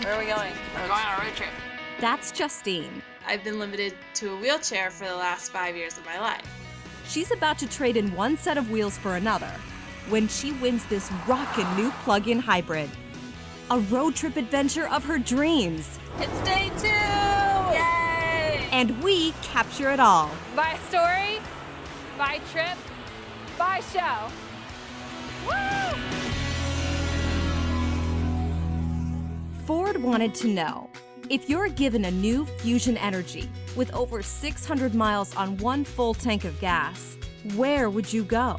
Where are we going? We're going on a road trip. That's Justine. I've been limited to a wheelchair for the last 5 years of my life. She's about to trade in one set of wheels for another when she wins this rockin' new plug-in hybrid. A road trip adventure of her dreams. It's day 2! Yay! And we capture it all. By story, by trip, by show. Woo! Ford wanted to know, if you're given a new Fusion Energi with over 600 miles on one full tank of gas, where would you go?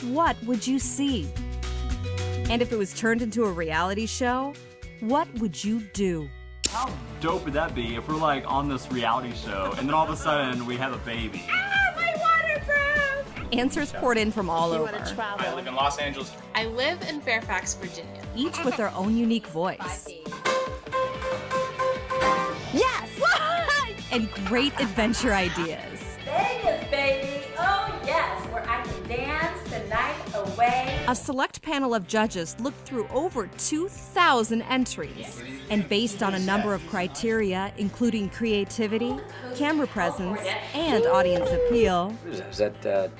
What would you see? And if it was turned into a reality show, what would you do? How dope would that be if we're like on this reality show and then all of a sudden we have a baby? Ah, my waterproof! Answers poured in from all over, I live in Los Angeles. I live in Fairfax, Virginia. each with their own unique voice. Yes! And great adventure ideas. Vegas, baby! Oh yes, where I can dance the night away. A select panel of judges looked through over 2,000 entries. And based on a number of criteria, including creativity, camera presence, and audience appeal, Is that time?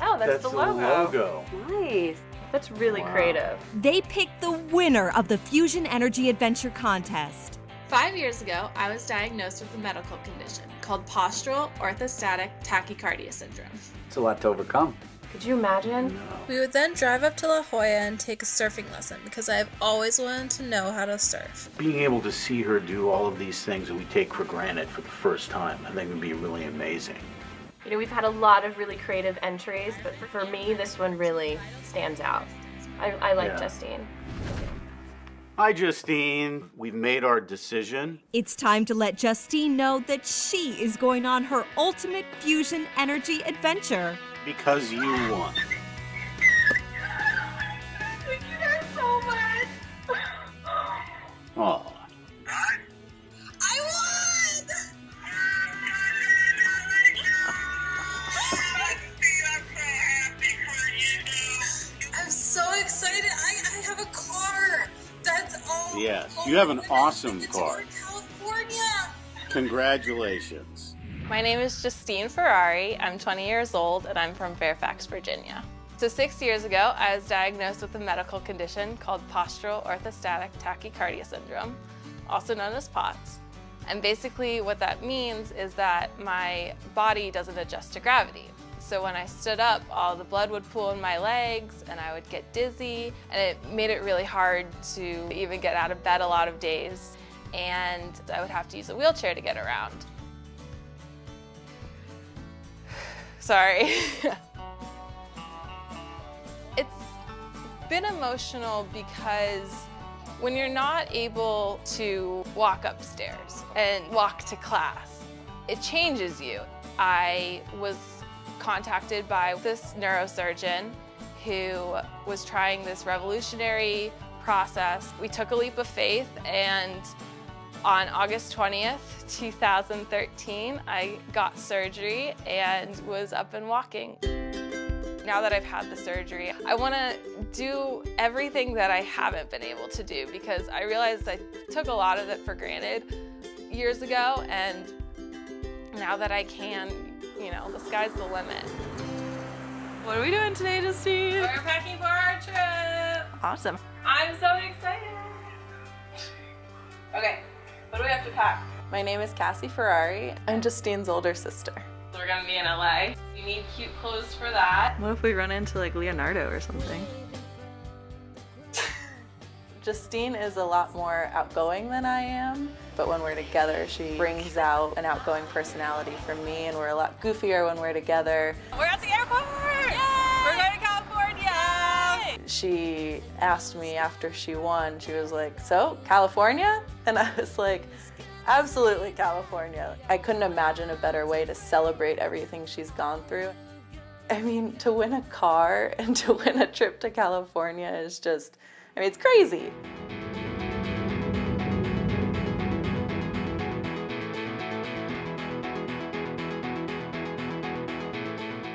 Oh, that's the logo. Nice. That's really creative. they picked the winner of the Fusion Energi Adventure contest. 5 years ago, I was diagnosed with a medical condition called postural orthostatic tachycardia syndrome. It's a lot to overcome. Could you imagine? We would then drive up to La Jolla and take a surfing lesson because I have always wanted to know how to surf. Being able to see her do all of these things that we take for granted for the first time, I think would be really amazing. You know, we've had a lot of really creative entries, but for me, this one really stands out. I like Yeah. Justine. Hi, Justine. We've made our decision. It's time to let Justine know that she is going on her ultimate Fusion Energi adventure. Because you won. Thank you guys so much. Oh. I won! I'm so excited. I have a car. That's all. Yes, you have an awesome car. California. Congratulations. My name is Justine Ferrari. I'm 20 years old and I'm from Fairfax, Virginia. So 6 years ago, I was diagnosed with a medical condition called postural orthostatic tachycardia syndrome, also known as POTS. And basically what that means is that my body doesn't adjust to gravity. So when I stood up, all the blood would pool in my legs and I would get dizzy, and it made it really hard to even get out of bed a lot of days. And I would have to use a wheelchair to get around. Sorry. It's been emotional because when you're not able to walk upstairs and walk to class, it changes you. I was contacted by this neurosurgeon who was trying this revolutionary process. We took a leap of faith, and on August 20th, 2013, I got surgery and was up and walking. Now that I've had the surgery, I want to do everything that I haven't been able to do because I realized I took a lot of it for granted years ago, and now that I can, you know, the sky's the limit. What are we doing today, Justine? We're packing for our trip. Awesome. I'm so excited. Okay, what do we have to pack? My name is Cassie Ferrari. I'm Justine's older sister. So we're gonna be in LA. You need cute clothes for that. What if we run into like Leonardo or something? Justine is a lot more outgoing than I am, but when we're together, she brings out an outgoing personality from me, and we're a lot goofier when we're together. We're at the airport! Yay! We're going to California! Yay! She asked me after she won, she was like, so, California? And I was like, absolutely California. I couldn't imagine a better way to celebrate everything she's gone through. I mean, to win a car and to win a trip to California is just, I mean, it's crazy.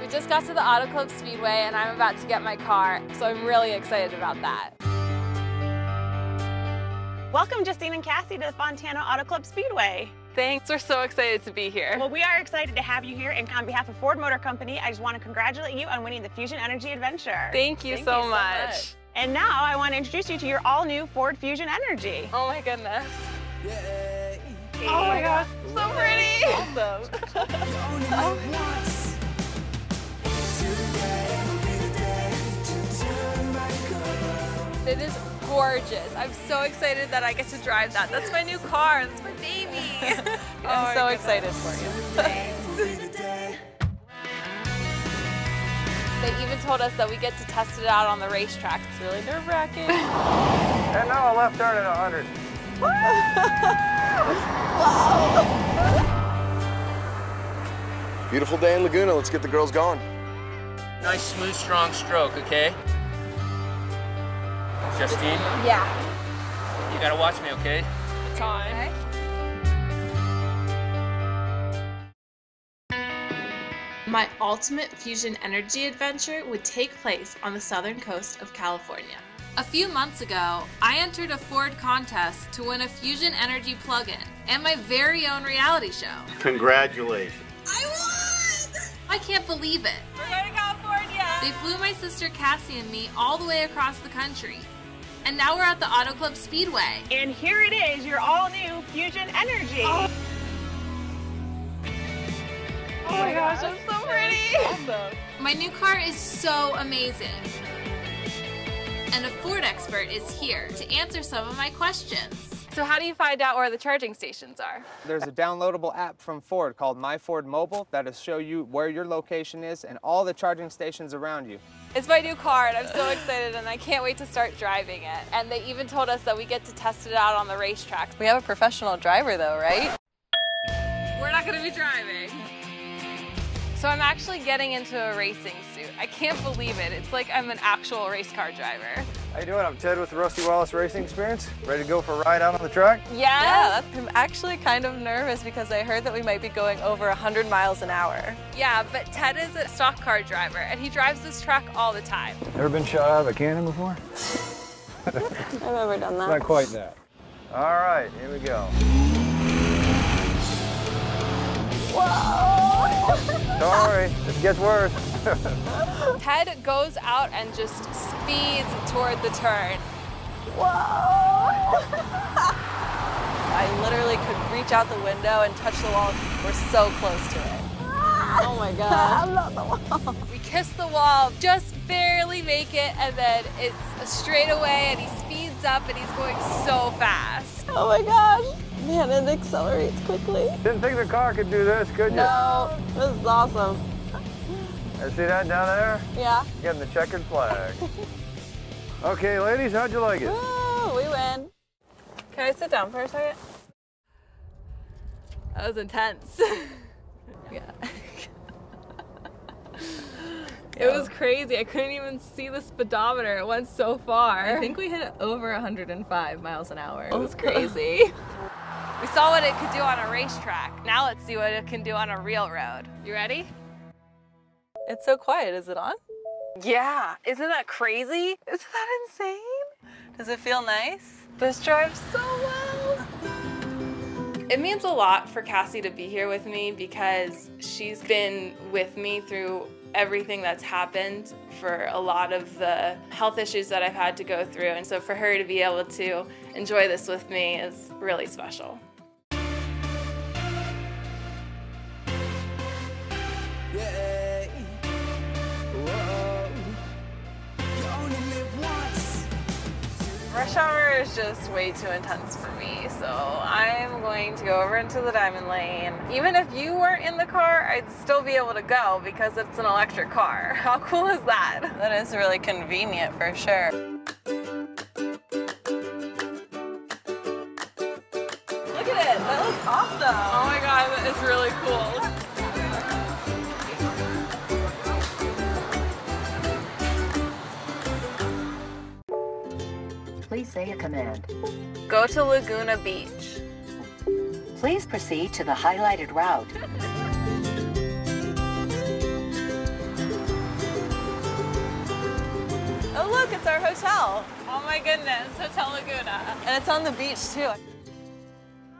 We just got to the Auto Club Speedway and I'm about to get my car, so I'm really excited about that. Welcome, Justine and Cassie, to the Fontana Auto Club Speedway. Thanks, we're so excited to be here. Well, we are excited to have you here, and on behalf of Ford Motor Company, I just want to congratulate you on winning the Fusion Energi Adventure. Thank you so much. And now I want to introduce you to your all-new Ford Fusion Energi. Oh my goodness. Oh my gosh, so pretty. Awesome. It is gorgeous. I'm so excited that I get to drive that. That's my new car. That's my baby. I'm so excited for you. Thanks. They even told us that we get to test it out on the racetrack. It's really nerve-wracking. And now a left turn at 100. Beautiful day in Laguna. Let's get the girls going. Nice, smooth, strong stroke, okay? Justine? Yeah. You gotta watch me, okay? Time. My ultimate Fusion Energi adventure would take place on the southern coast of California. A few months ago, I entered a Ford contest to win a Fusion Energi plug-in and my very own reality show. Congratulations. I won! I can't believe it. We're going to California. They flew my sister Cassie and me all the way across the country. And now we're at the Auto Club Speedway. And here it is, your all-new Fusion Energi. Oh my gosh, I'm so pretty. Awesome. My new car is so amazing. And a Ford expert is here to answer some of my questions. So how do you find out where the charging stations are? There's a downloadable app from Ford called My Ford Mobile that'll show you where your location is and all the charging stations around you. It's my new car and I'm so excited and I can't wait to start driving it. And they even told us that we get to test it out on the racetrack. We have a professional driver though, right? We're not gonna be driving. So I'm actually getting into a racing suit. I can't believe it. It's like I'm an actual race car driver. How you doing? I'm Ted with the Rusty Wallace Racing Experience. Ready to go for a ride out on the track? Yeah, I'm actually kind of nervous because I heard that we might be going over 100 miles an hour. Yeah, but Ted is a stock car driver and he drives this truck all the time. Ever been shot out of a cannon before? I've never done that. Not quite that. All right, here we go. Whoa! Sorry, it gets worse. Ted goes out and just speeds toward the turn. Whoa! I literally could reach out the window and touch the wall. We're so close to it. Oh my God. I'm not the wall. We kiss the wall, just barely make it, and then it's a straightaway and he speeds up and he's going so fast. Oh my gosh. Man, it accelerates quickly. Didn't think the car could do this, could you? No, this is awesome. I see that down there? Yeah. Getting the checkered flag. Okay, ladies, how'd you like it? Woo, we win. Can I sit down for a second? That was intense. Yeah. It was crazy. I couldn't even see the speedometer. It went so far. I think we hit over 105 miles an hour. It was crazy. We saw what it could do on a racetrack. Now let's see what it can do on a real road. You ready? It's so quiet. Is it on? Yeah. Isn't that crazy? Isn't that insane? Does it feel nice? This drives so well. It means a lot for Cassie to be here with me because she's been with me through everything that's happened for a lot of the health issues that I've had to go through. And so for her to be able to enjoy this with me is really special. Rush hour is just way too intense for me, so I'm going to go over into the diamond lane. Even if you weren't in the car, I'd still be able to go because it's an electric car. How cool is that? That is really convenient for sure. Look at it, that looks awesome. Oh my God, that is really cool. Please say a command. Go to Laguna Beach. Please proceed to the highlighted route. Oh look, it's our hotel. Oh my goodness, Hotel Laguna. And it's on the beach too.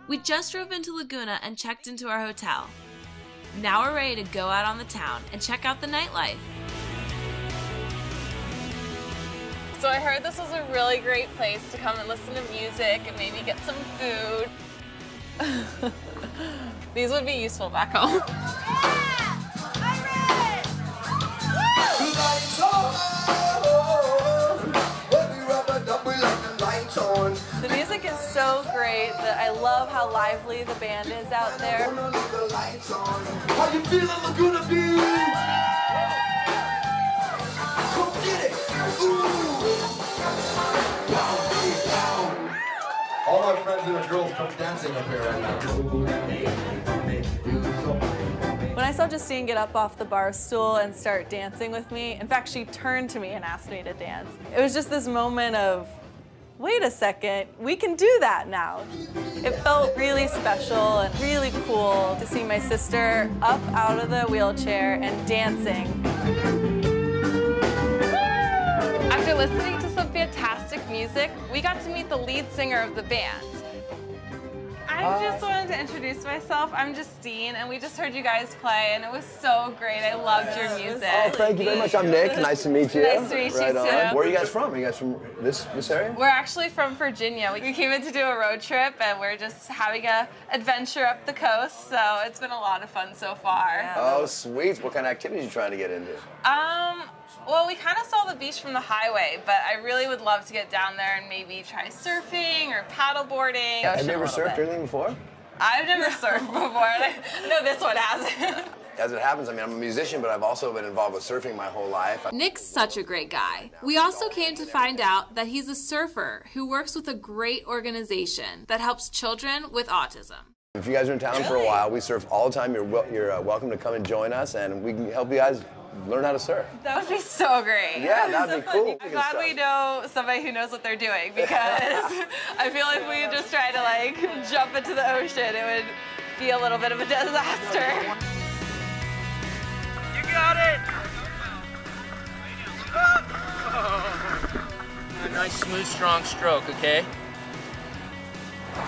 We just drove into Laguna and checked into our hotel. Now we're ready to go out on the town and check out the nightlife. So I heard this was a really great place to come and listen to music and maybe get some food. These would be useful back home. The music is so great that I love how lively the band is out there. How you feeling, Laguna Beach? Come get it! All my friends and the girls come dancing up here right now. When I saw Justine get up off the bar stool and start dancing with me, in fact, she turned to me and asked me to dance. It was just this moment of, wait a second, we can do that now. It felt really special and really cool to see my sister up out of the wheelchair and dancing. After listening to some fantastic music, we got to meet the lead singer of the band. I just wanted to introduce myself. I'm Justine, and we just heard you guys play, and it was so great. I loved your music. Oh, thank you very much. I'm Nick. Nice to meet you. Nice to meet you, too. Where are you guys from? Are you guys from this area? We're actually from Virginia. We came in to do a road trip, and we're just having an adventure up the coast, so it's been a lot of fun so far. Yeah. Oh, sweet. What kind of activities are you trying to get into? Well, we kind of saw the beach from the highway, but I really would love to get down there and maybe try surfing or paddleboarding. Have you ever surfed or anything before? I've never surfed before. No, this one hasn't. As it happens, I mean, I'm a musician, but I've also been involved with surfing my whole life. Nick's such a great guy. We also came to find out that he's a surfer who works with a great organization that helps children with autism. If you guys are in town for a while, we surf all the time. You're welcome to come and join us, and we can help you guys learn how to surf. That would be so great. Yeah, that'd be cool. I'm glad we know somebody who knows what they're doing, because I feel if we just try to jump into the ocean, it would be a little bit of a disaster. You got it! A nice, smooth, strong stroke, okay?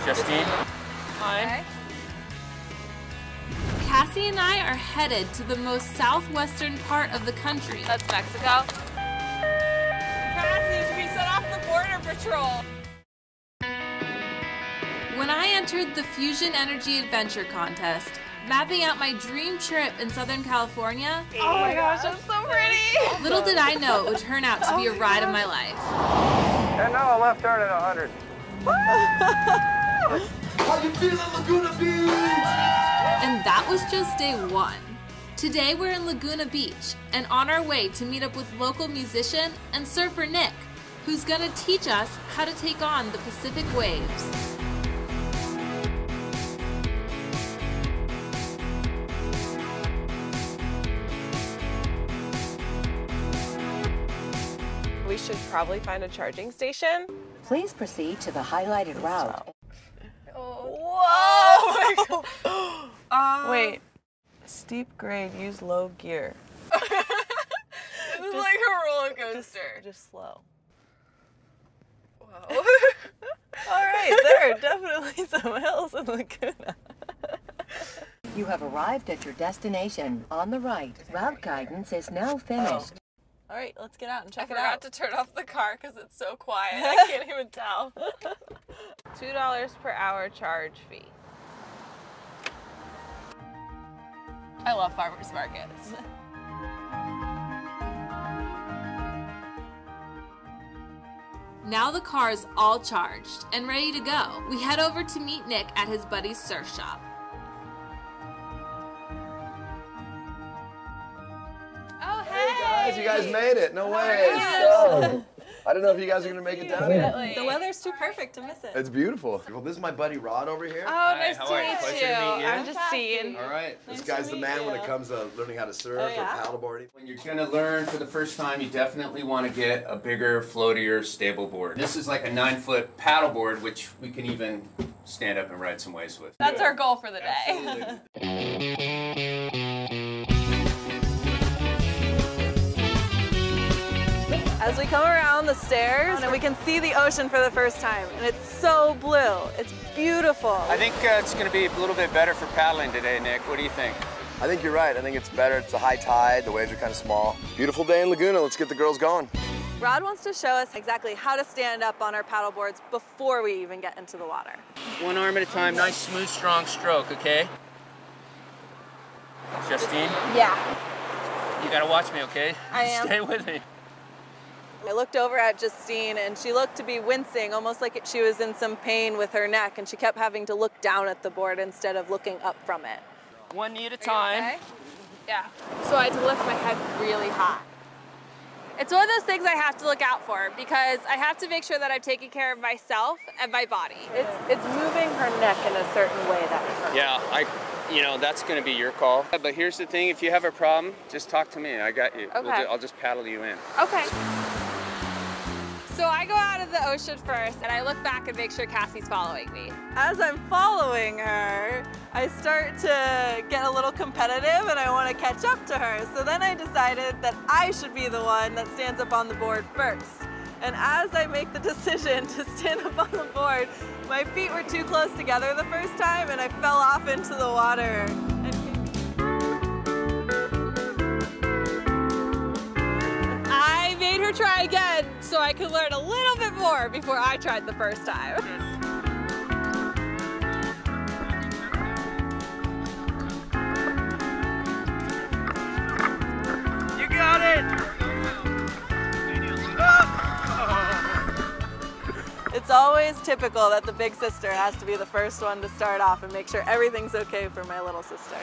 Justine? Hi. Cassie and I are headed to the most southwestern part of the country. That's Mexico. Cassie, we set off the border patrol. When I entered the Fusion Energi Adventure contest, mapping out my dream trip in Southern California. Oh my gosh, that's so pretty! Little did I know it would turn out to be a ride of my life. And now a left turn at 100. How you feeling, Laguna Beach? And that was just day one. Today we're in Laguna Beach and on our way to meet up with local musician and surfer Nick, who's gonna teach us how to take on the Pacific waves. We should probably find a charging station. Please proceed to the highlighted route. Whoa! Wait. Steep grade, use low gear. This is like a roller coaster. Just slow. Wow. All right, there are definitely some hills in Laguna. You have arrived at your destination. On the right, route guidance is now finished. All right, let's get out and check it out. I forgot to turn off the car because it's so quiet. I can't even tell. $2 per hour charge fee. I love farmers markets. Now the car's all charged and ready to go. We head over to meet Nick at his buddy's surf shop. Oh, hey! Guys, you guys made it. No way. So, I don't know if you guys are going to make it down here. The weather's too perfect to miss it. It's beautiful. Well, this is my buddy Rod over here. Oh, nice to meet you. I'm Justine. All right. This guy's the man when it comes to learning how to surf or paddleboarding. When you're going to learn for the first time, you definitely want to get a bigger, floatier, stable board. This is like a 9-foot paddleboard, which we can even stand up and ride some waves with. That's our goal for the day. As As we come around the stairs, and we can see the ocean for the first time, and it's so blue. It's beautiful. I think it's going to be a little bit better for paddling today, Nick. What do you think? I think you're right. I think it's better. It's a high tide. The waves are kind of small. Beautiful day in Laguna. Let's get the girls going. Rod wants to show us exactly how to stand up on our paddle boards before we even get into the water. One arm at a time. Nice, smooth, strong stroke, okay? Justine? Yeah. You got to watch me, okay? I am. Stay with me. I looked over at Justine, and she looked to be wincing, almost like she was in some pain with her neck, and she kept having to look down at the board instead of looking up from it. One knee at a time. Okay? Yeah. So I had to lift my head really high. It's one of those things I have to look out for because I have to make sure that I'm taking care of myself and my body. It's moving her neck in a certain way that hurts. Yeah, that's going to be your call. But here's the thing, if you have a problem, just talk to me. I got you. Okay. I'll just paddle you in. Okay. So I go out of the ocean first and I look back and make sure Cassie's following me. As I'm following her, I start to get a little competitive and I want to catch up to her. So then I decided that I should be the one that stands up on the board first. And as I make the decision to stand up on the board, my feet were too close together the first time and I fell off into the water. I made her try again so I could learn a little bit more before I tried the first time. You got it! It's always typical that the big sister has to be the first one to start off and make sure everything's okay for my little sister.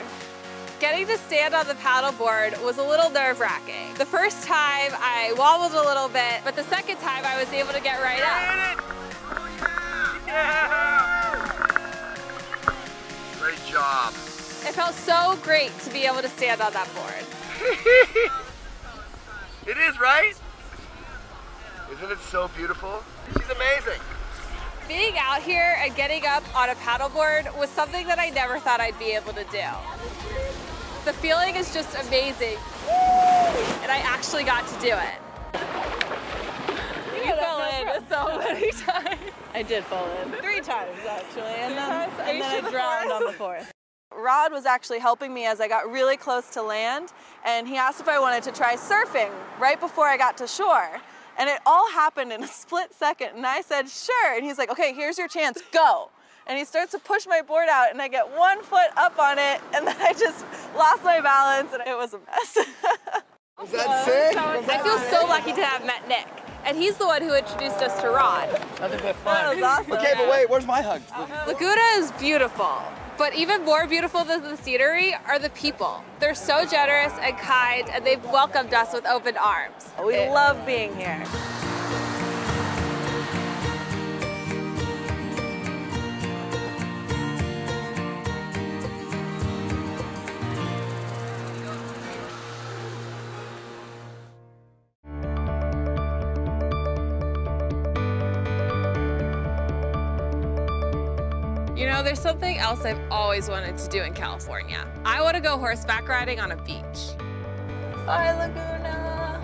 Getting to stand on the paddleboard was a little nerve-wracking. The first time I wobbled a little bit, but the second time I was able to get right up. Great job. It felt so great to be able to stand on that board. It is, right? Isn't it so beautiful? She's amazing. Being out here and getting up on a paddleboard was something that I never thought I'd be able to do. The feeling is just amazing. And I actually got to do it. You fell in so many times. I did fall in 3 times actually, and then I drowned on the 4th. Rod was actually helping me as I got really close to land, and he asked if I wanted to try surfing right before I got to shore. And it all happened in a split second, and I said, sure. And he's like, okay, here's your chance, go. And he starts to push my board out, and I get 1 foot up on it, and then I just lost my balance, and it was a mess. Was that sick? I feel so lucky to have met Nick. And he's the one who introduced us to Rod. Nothing but fun. That was awesome. Okay, but wait, where's my hug? Laguna is beautiful. But even more beautiful than the scenery are the people. They're so generous and kind, and they've welcomed us with open arms. We love being here. You know, there's something else I've always wanted to do in California. I want to go horseback riding on a beach. Bye, Laguna.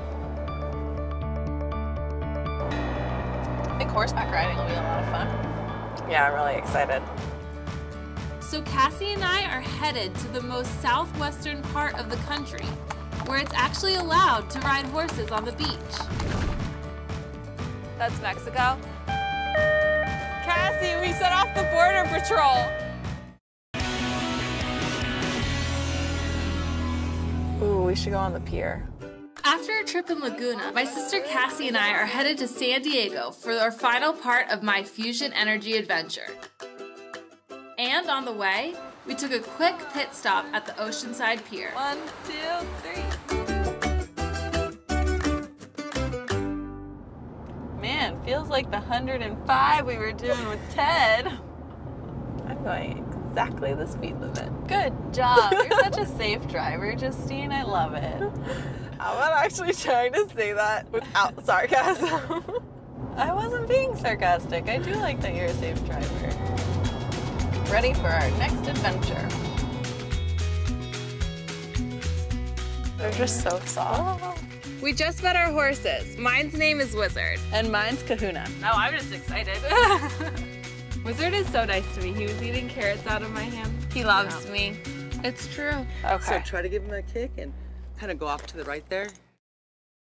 I think horseback riding will be a lot of fun. Yeah, I'm really excited. So Cassie and I are headed to the most southwestern part of the country, where it's actually allowed to ride horses on the beach. That's Mexico. Cassie, we set off the border patrol. Ooh, we should go on the pier. After a trip in Laguna, my sister Cassie and I are headed to San Diego for our final part of my Fusion Energi Adventure. And on the way, we took a quick pit stop at the Oceanside Pier. 1, 2, 3. Man, feels like the 105 we were doing with Ted. I'm going exactly the speed limit. Good job. You're such a safe driver, Justine. I love it. I'm not actually trying to say that without sarcasm. I wasn't being sarcastic. I do like that you're a safe driver. Ready for our next adventure. They're just so soft. We just met our horses. Mine's name is Wizard. And mine's Kahuna. Oh, I'm just excited. Wizard is so nice to me. He was eating carrots out of my hand. He loves me. It's true. Okay. So try to give him a kick and kind of go off to the right there.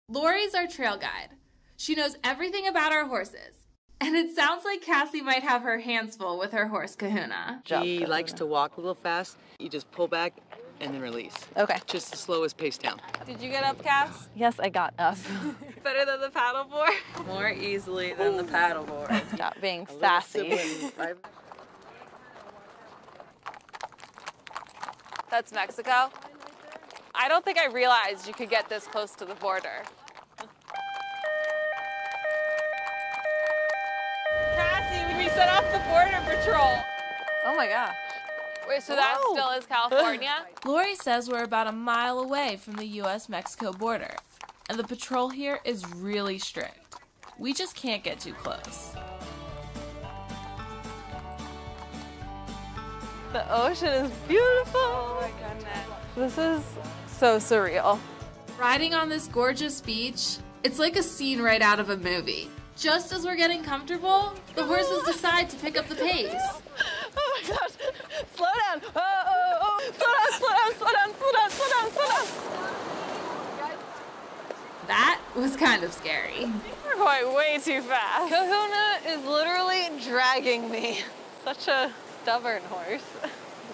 Lori's our trail guide. She knows everything about our horses. And it sounds like Cassie might have her hands full with her horse, Kahuna. He likes to walk a little fast. You just pull back and then release. Okay. Just the slowest pace down. Did you get up, Cass? Yes, I got up. Better than the paddleboard? More easily than the paddleboard. Stop being sassy. That's Mexico? I don't think I realized you could get this close to the border. Cassie, we set off the border patrol. Oh my gosh. Wait, so that still is California? Lori says we're about a mile away from the U.S.-Mexico border, and the patrol here is really strict. We just can't get too close. The ocean is beautiful. Oh my goodness. This is so surreal. Riding on this gorgeous beach, it's like a scene right out of a movie. Just as we're getting comfortable, the horses decide to pick up the pace. Oh my gosh. Slow down. Oh. Slow down. That was kind of scary. We're going way too fast. Kahuna is literally dragging me. Such a stubborn horse.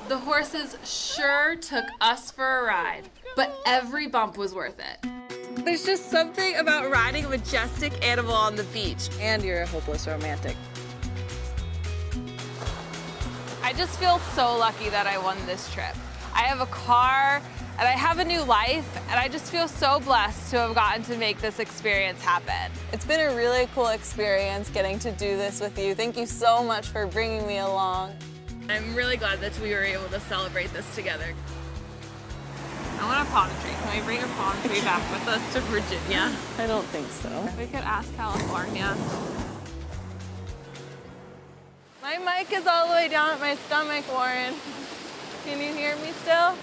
The horses sure took us for a ride, but every bump was worth it. There's just something about riding a majestic animal on the beach. And you're a hopeless romantic. I just feel so lucky that I won this trip. I have a car, and I have a new life, and I just feel so blessed to have gotten to make this experience happen. It's been a really cool experience getting to do this with you. Thank you so much for bringing me along. I'm really glad that we were able to celebrate this together. I want a palm tree. Can we bring a palm tree back with us to Virginia? I don't think so. We could ask California. My mic is all the way down at my stomach, Warren. Can you hear me still?